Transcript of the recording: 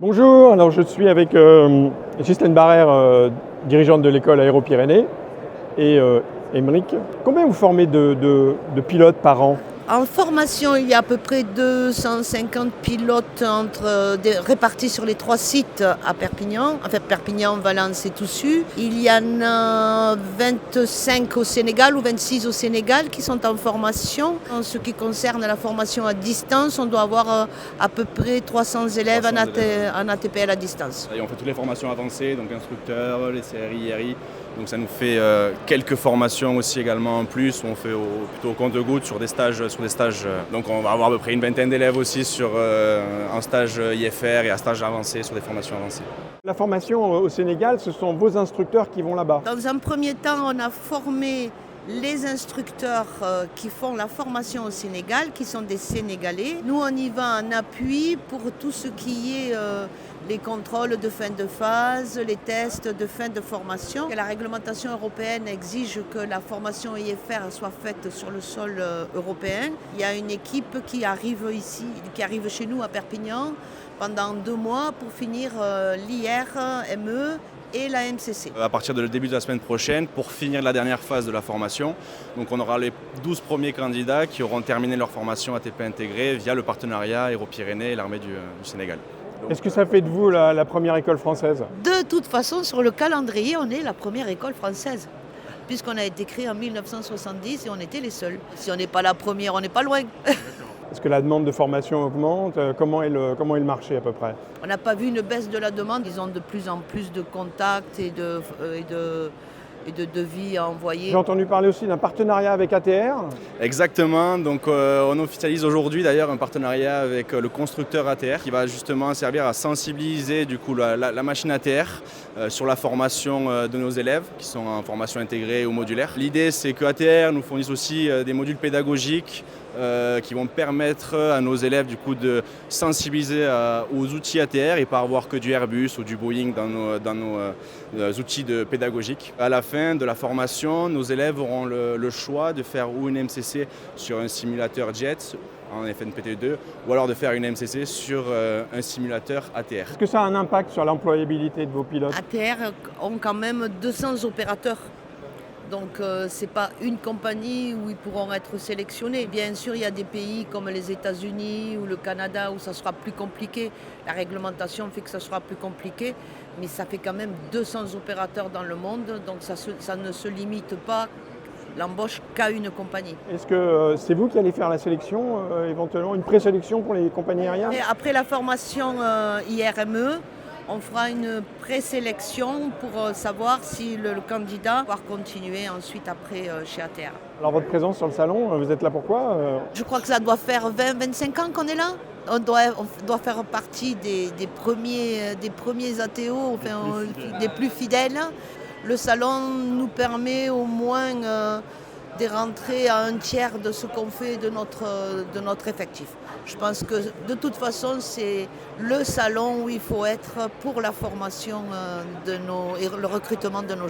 Bonjour, alors je suis avec Ghislaine Barrère, dirigeante de l'école Aéro-Pyrénées, et Émeric. Combien vous formez de pilotes par an? En formation, il y a à peu près 250 pilotes répartis sur les 3 sites à Perpignan, enfin Perpignan, Valence et Toussus. Il y en a 25 au Sénégal ou 26 au Sénégal qui sont en formation. En ce qui concerne la formation à distance, on doit avoir à peu près 300 élèves en ATPL à distance. Et on fait toutes les formations avancées, donc instructeurs, les CRI, IRI. Donc ça nous fait quelques formations aussi également en plus, où on fait plutôt au compte-gouttes sur des stages. Donc on va avoir à peu près une vingtaine d'élèves aussi en stage IFR et en stage avancé sur des formations avancées. La formation au Sénégal, ce sont vos instructeurs qui vont là-bas. Dans un premier temps, on a formé les instructeurs qui font la formation au Sénégal, qui sont des Sénégalais. Nous, on y va en appui pour tout ce qui est les contrôles de fin de phase, les tests de fin de formation. La réglementation européenne exige que la formation IFR soit faite sur le sol européen. Il y a une équipe qui arrive ici, qui arrive chez nous à Perpignan pendant 2 mois pour finir l'IR-ME et la MCC. À partir du début de la semaine prochaine, pour finir la dernière phase de la formation, donc on aura les 12 premiers candidats qui auront terminé leur formation ATP intégrée via le partenariat Aéro-Pyrénées et l'armée du Sénégal. Est-ce que ça fait de vous la première école française? De toute façon, sur le calendrier, on est la première école française, puisqu'on a été créé en 1970 et on était les seuls. Si on n'est pas la première, on n'est pas loin. Est-ce que la demande de formation augmente? Comment est le marché à peu près? On n'a pas vu une baisse de la demande. Ils ont de plus en plus de contacts et de devis à envoyer. J'ai entendu parler aussi d'un partenariat avec ATR. Exactement, donc on officialise aujourd'hui d'ailleurs un partenariat avec le constructeur ATR qui va justement servir à sensibiliser du coup la machine ATR sur la formation de nos élèves qui sont en formation intégrée ou modulaire. L'idée c'est que ATR nous fournisse aussi des modules pédagogiques qui vont permettre à nos élèves du coup de sensibiliser aux outils ATR et pas avoir que du Airbus ou du Boeing dans nos outils pédagogiques. À la fin de la formation, nos élèves auront le choix de faire ou une MCC sur un simulateur JET en FNPT2 ou alors de faire une MCC sur un simulateur ATR. Est-ce que ça a un impact sur l'employabilité de vos pilotes? ATR ont quand même 200 opérateurs. Donc ce n'est pas une compagnie où ils pourront être sélectionnés. Bien sûr, il y a des pays comme les États-Unis ou le Canada où ça sera plus compliqué. La réglementation fait que ça sera plus compliqué, mais ça fait quand même 200 opérateurs dans le monde, donc ça ne se limite pas l'embauche qu'à une compagnie. Est-ce que c'est vous qui allez faire la sélection, éventuellement une présélection pour les compagnies aériennes? Et après la formation IRME, on fera une présélection pour savoir si le candidat va continuer ensuite après chez ATR. Alors votre présence sur le salon, vous êtes là pourquoi? Je crois que ça doit faire 20-25 ans qu'on est là. On doit faire partie des premiers ATO, enfin, des plus fidèles. Le salon nous permet au moins de rentrer à 1/3 de ce qu'on fait de notre effectif. Je pense que de toute façon, c'est le salon où il faut être pour la formation et le recrutement de nos jeunes.